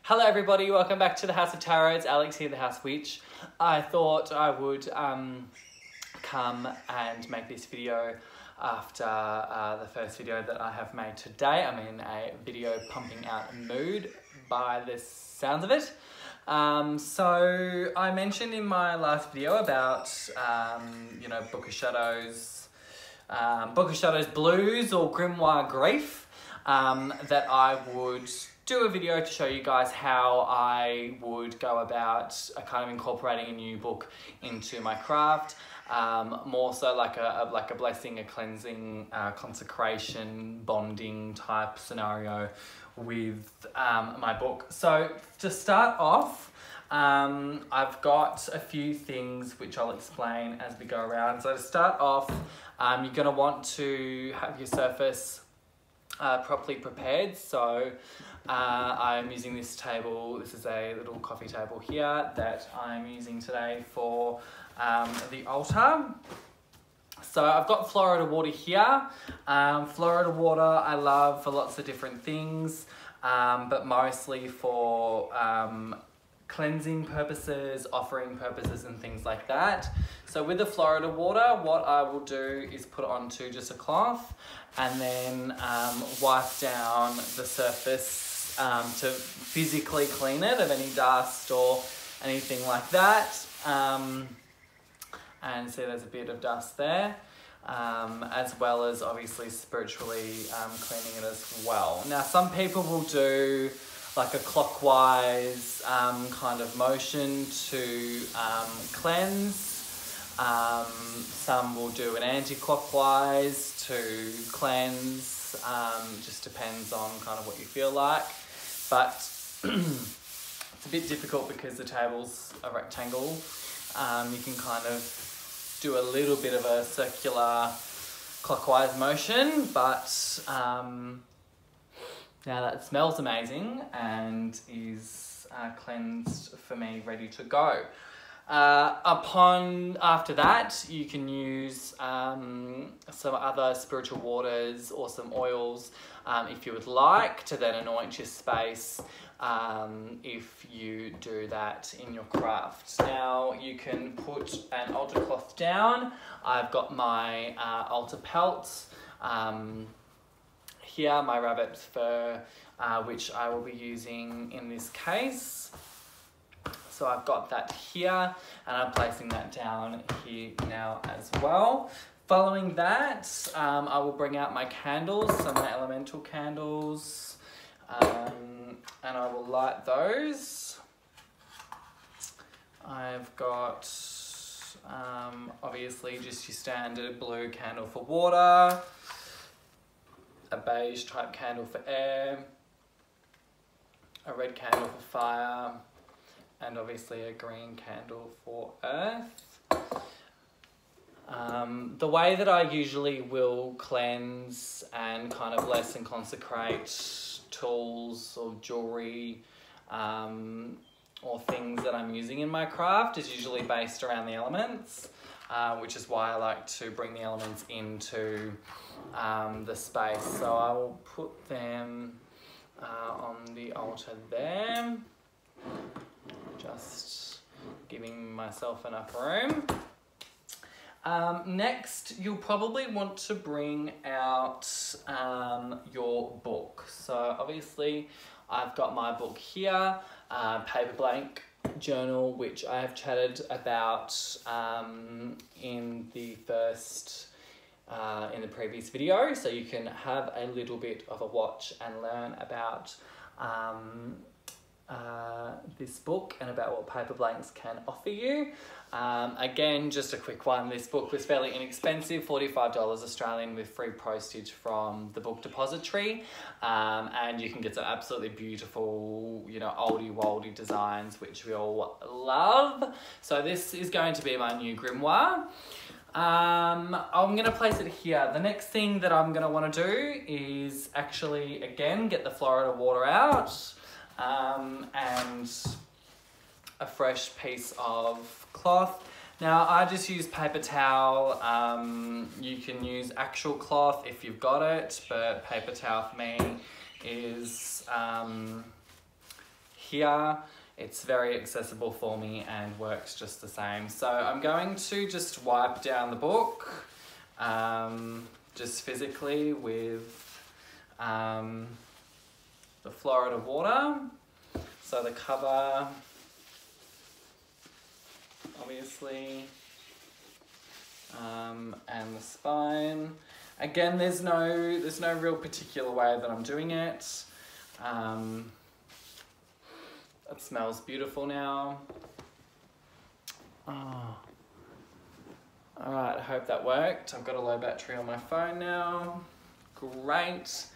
Hello everybody, welcome back to the House of Tarot. It's Alex here, the House Witch. I thought I would come and make this video after the first video that I have made today. I'm in a video pumping out mood by the sounds of it. So I mentioned in my last video about, Book of Shadows Blues or Grimoire Grief, that I would do a video to show you guys how I would go about kind of incorporating a new book into my craft. More so like a blessing, a cleansing, consecration, bonding type scenario with my book. So to start off, I've got a few things which I'll explain as we go around. So to start off, you're going to want to have your surface properly prepared. So I'm using this table. This is a little coffee table here that I'm using today for the altar. So I've got Florida water here. Florida water I love for lots of different things, but mostly for cleansing purposes, offering purposes and things like that. So with the Florida water, what I will do is put it onto just a cloth and then wipe down the surface to physically clean it of any dust or anything like that. And see there's a bit of dust there, as well as obviously spiritually cleaning it as well. Now some people will do like a clockwise kind of motion to cleanse. Some will do an anti-clockwise to cleanse. Just depends on kind of what you feel like. But it's a bit difficult because the table's a rectangle. You can kind of do a little bit of a circular clockwise motion, but now that smells amazing and is cleansed for me, ready to go. After that, you can use some other spiritual waters or some oils if you would like to then anoint your space if you do that in your craft. Now you can put an altar cloth down. I've got my altar pelt here, my rabbit's fur, which I will be using in this case. So I've got that here and I'm placing that down here now as well. Following that, I will bring out my candles, so my elemental candles, and I will light those. I've got obviously just your standard blue candle for water, a beige type candle for air, a red candle for fire, and obviously a green candle for earth. The way that I usually will cleanse and kind of bless and consecrate tools or jewelry or things that I'm using in my craft is usually based around the elements, which is why I like to bring the elements into the space. So I will put them on the altar there, just giving myself enough room. Next, you'll probably want to bring out your book. So obviously I've got my book here, paper blank journal, which I have chatted about in the previous video. So you can have a little bit of a watch and learn about this book and about what paper blanks can offer you. Again, just a quick one, this book was fairly inexpensive, $45 Australian with free postage from the book depository, and you can get some absolutely beautiful, oldie-woldy designs which we all love. So this is going to be my new grimoire. I'm going to place it here. The next thing that I'm going to want to do is actually, again, get the Florida water out, and a fresh piece of cloth. Now I just use paper towel. You can use actual cloth if you've got it, but paper towel for me is here. It's very accessible for me and works just the same. So I'm going to just wipe down the book, just physically with the Florida water. So the cover, obviously, and the spine. Again, there's no real particular way that I'm doing it. It smells beautiful now. Oh. Alright, I hope that worked. I've got a low battery on my phone now. Great.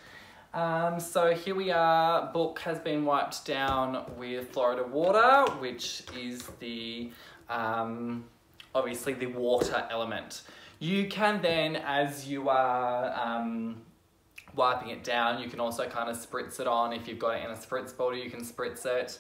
So here we are. Book has been wiped down with Florida water, which is the obviously the water element. You can then, as you are wiping it down, you can also kind of spritz it on. If you've got it in a spritz bottle, you can spritz it.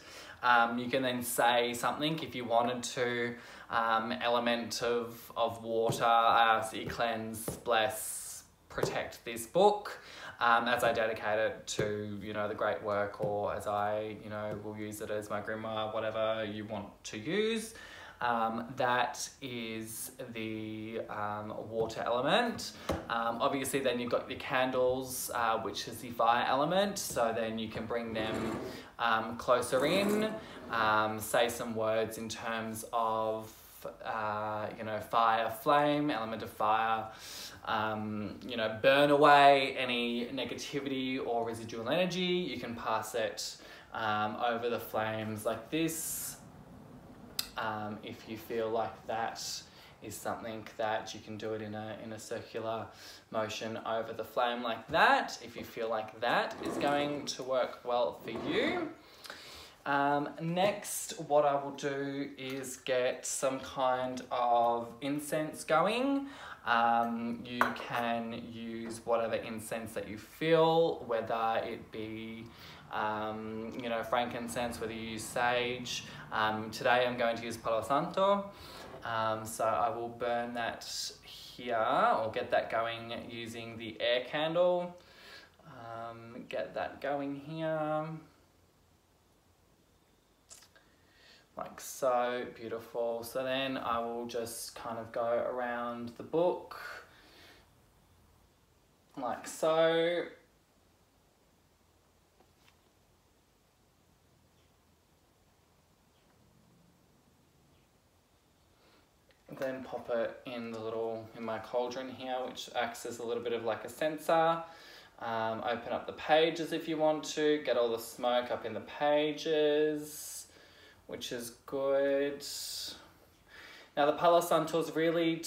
You can then say something if you wanted to. Element of water, see, cleanse, bless, protect this book. As I dedicate it to, you know, the great work, or as I, you know, will use it as my grimoire, whatever you want to use. That is the water element. Obviously then you've got your candles, which is the fire element, so then you can bring them closer in, say some words in terms of you know, fire, flame, element of fire, you know, burn away any negativity or residual energy. You can pass it over the flames like this. If you feel like that is something that you can do it in a circular motion over the flame like that, if you feel like that is going to work well for you. Next, what I will do is get some kind of incense going. You can use whatever incense that you feel, whether it be you know, frankincense, whether you use sage. Today I'm going to use Palo Santo, so I will burn that here, or get that going using the air candle. Get that going here, like so. Beautiful. So then I will just kind of go around the book like so. Then pop it in my cauldron here, which acts as a little bit of like a sensor. Open up the pages if you want to, get all the smoke up in the pages, which is good. Now the Palo Santo is really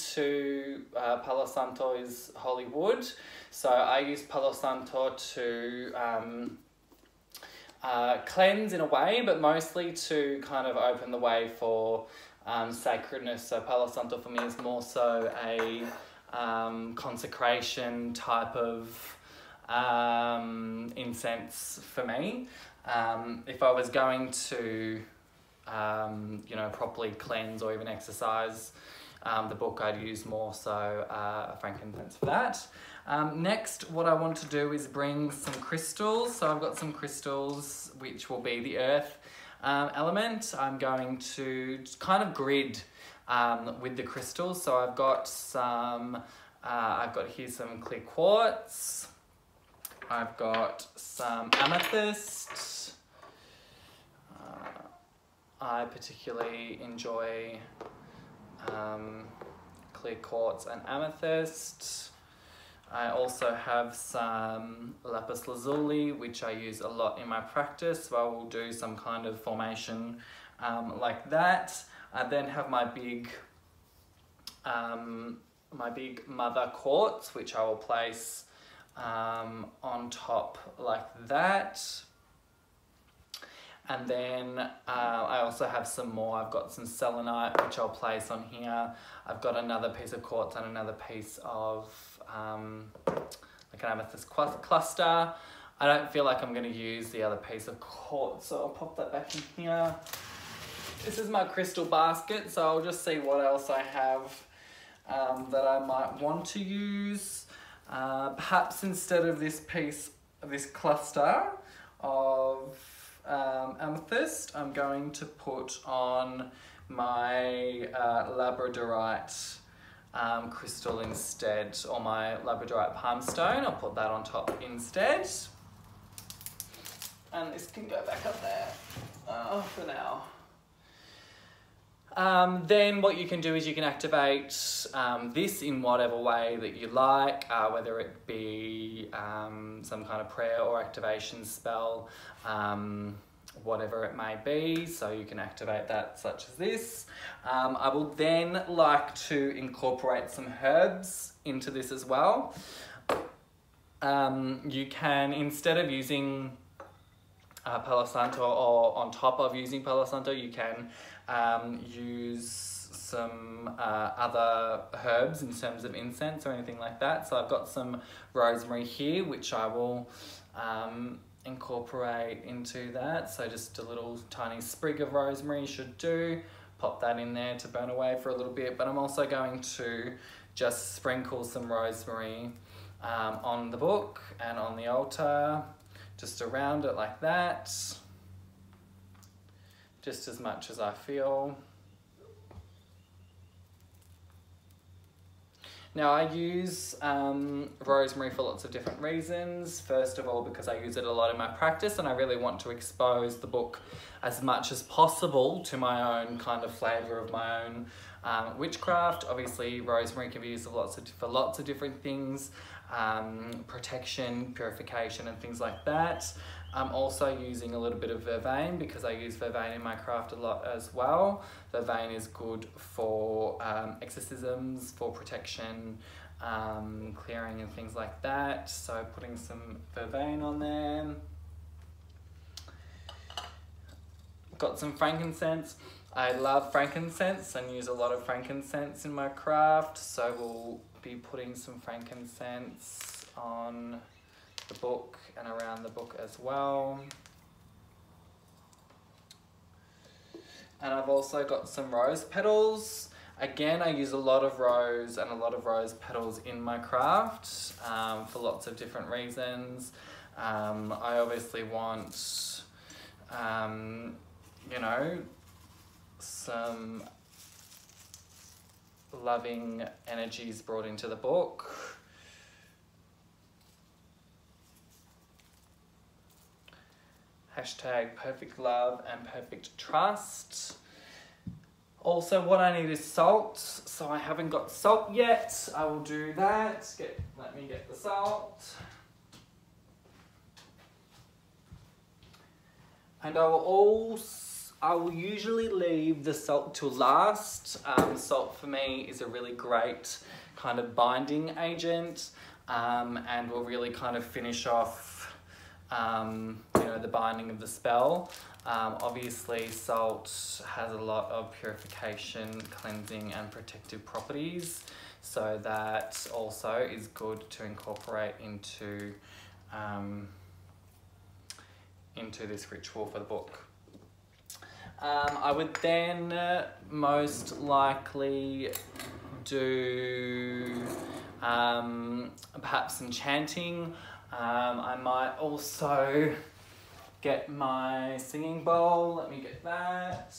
Palo Santo is holy wood, so I use Palo Santo to cleanse in a way, but mostly to kind of open the way for sacredness. So Palo Santo for me is more so a consecration type of incense for me. If I was going to you know, properly cleanse or even exercise the book, I'd use more so frankincense for that. Next, what I want to do is bring some crystals. So I've got some crystals which will be the earth element. I'm going to kind of grid with the crystals. So I've got some, I've got here some clear quartz. I've got some amethyst. I particularly enjoy clear quartz and amethyst. I also have some lapis lazuli, which I use a lot in my practice, so I will do some kind of formation like that. I then have my big mother quartz, which I will place on top like that. And then I also have some more. I've got some selenite, which I'll place on here. I've got another piece of quartz and another piece of like an amethyst cluster. I don't feel like I'm going to use the other piece of quartz, so I'll pop that back in here. This is my crystal basket, so I'll just see what else I have that I might want to use. Perhaps instead of this piece of this cluster of amethyst, I'm going to put on my labradorite crystal instead, or my labradorite palm stone. I'll put that on top instead. And this can go back up there for now. Then what you can do is you can activate this in whatever way that you like, whether it be some kind of prayer or activation spell, whatever it may be. So you can activate that such as this. I will then like to incorporate some herbs into this as well. You can, instead of using Palo Santo, or on top of using Palo Santo, you can use some other herbs in terms of incense or anything like that. So I've got some rosemary here, which I will incorporate into that. So just a little tiny sprig of rosemary should do. Pop that in there to burn away for a little bit. But I'm also going to just sprinkle some rosemary on the book and on the altar, just around it like that, just as much as I feel. Now I use rosemary for lots of different reasons. First of all, because I use it a lot in my practice and I really want to expose the book as much as possible to my own kind of flavour of my own witchcraft. Obviously rosemary can be used for lots of different things, protection, purification and things like that. I'm also using a little bit of vervain because I use vervain in my craft a lot as well. Vervain is good for exorcisms, for protection, clearing and things like that. So putting some vervain on there. Got some frankincense. I love frankincense and use a lot of frankincense in my craft, so we'll be putting some frankincense on the book and around the book as well. And I've also got some rose petals. Again, I use a lot of rose and a lot of rose petals in my craft for lots of different reasons. I obviously want, you know, some loving energies brought into the book. Hashtag perfect love and perfect trust. Also, what I need is salt. So I haven't got salt yet. I will do that. Let me get the salt. And I will usually leave the salt till last. Salt for me is a really great kind of binding agent, and will really kind of finish off you know, the binding of the spell. Obviously salt has a lot of purification, cleansing and protective properties, so that also is good to incorporate into this ritual for the book. I would then most likely do perhaps some chanting. I might also get my singing bowl. Let me get that.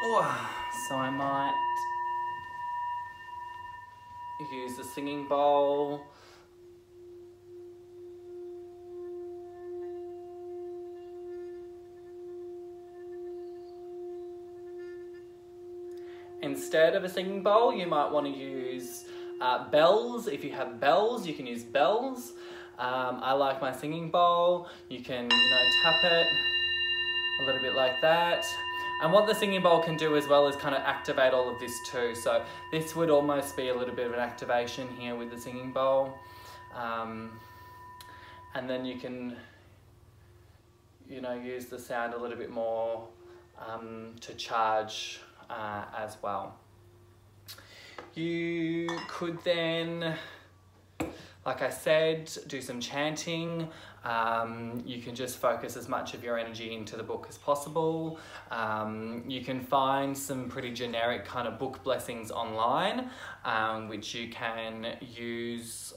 Oh, so I might use the singing bowl. Instead of a singing bowl, you might want to use bells. If you have bells, you can use bells. I like my singing bowl. You can, you know, tap it a little bit like that. And what the singing bowl can do as well is kind of activate all of this too. So this would almost be a little bit of an activation here with the singing bowl. And then you can, you know, use the sound a little bit more to charge as well. You could then Like I said, do some chanting. You can just focus as much of your energy into the book as possible. You can find some pretty generic kind of book blessings online, which you can use.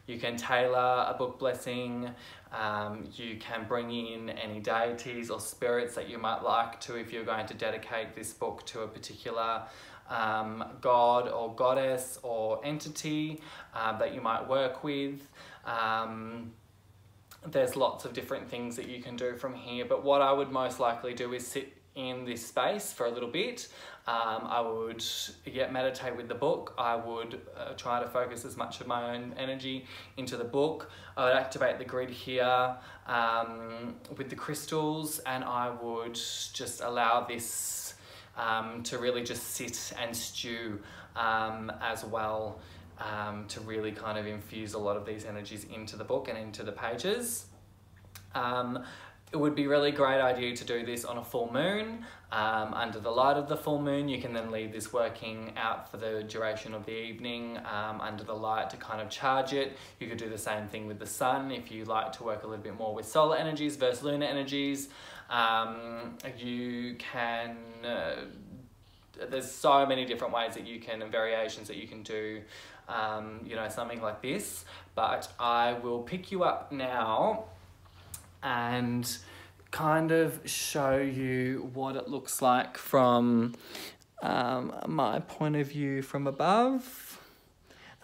You can tailor a book blessing. You can bring in any deities or spirits that you might like to, if you're going to dedicate this book to a particular god or goddess or entity that you might work with. There's lots of different things that you can do from here, but what I would most likely do is sit in this space for a little bit. I would meditate with the book. I would try to focus as much of my own energy into the book. I would activate the grid here with the crystals, and I would just allow this to really just sit and stew as well, to really kind of infuse a lot of these energies into the book and into the pages. It would be a really great idea to do this on a full moon, under the light of the full moon. You can then leave this working out for the duration of the evening under the light to kind of charge it. You could do the same thing with the sun if you like to work a little bit more with solar energies versus lunar energies. You can, there's so many different ways that you can, and variations that you can do, you know, something like this. But I will pick you up now and kind of show you what it looks like from my point of view from above.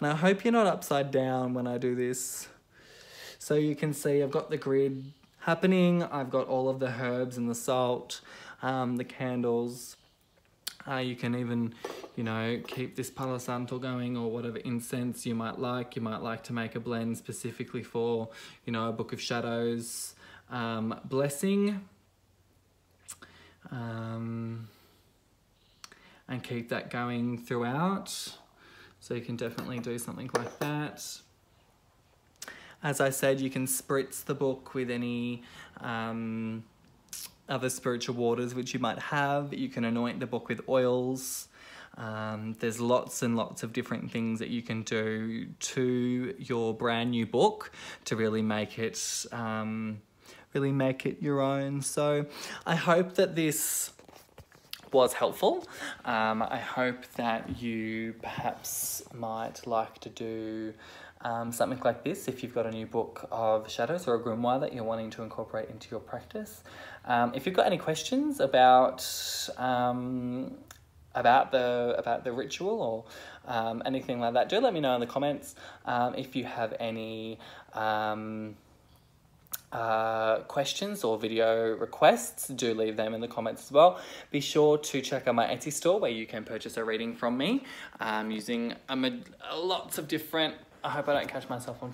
And I hope you're not upside down when I do this. So you can see I've got the grid happening. I've got all of the herbs and the salt, the candles. You can even, you know, keep this Palo Santo going, or whatever incense you might like. You might like to make a blend specifically for, you know, a Book of Shadows blessing. And keep that going throughout. So you can definitely do something like that. As I said, you can spritz the book with any other spiritual waters which you might have. You can anoint the book with oils. There's lots and lots of different things that you can do to your brand new book to really make it your own. So I hope that this was helpful. I hope that you perhaps might like to do something like this if you've got a new book of shadows or a grimoire that you're wanting to incorporate into your practice. If you've got any questions about the ritual or anything like that, do let me know in the comments. If you have any questions or video requests, do leave them in the comments as well. Be sure to check out my Etsy store where you can purchase a reading from me using lots of different, I hope I don't catch myself on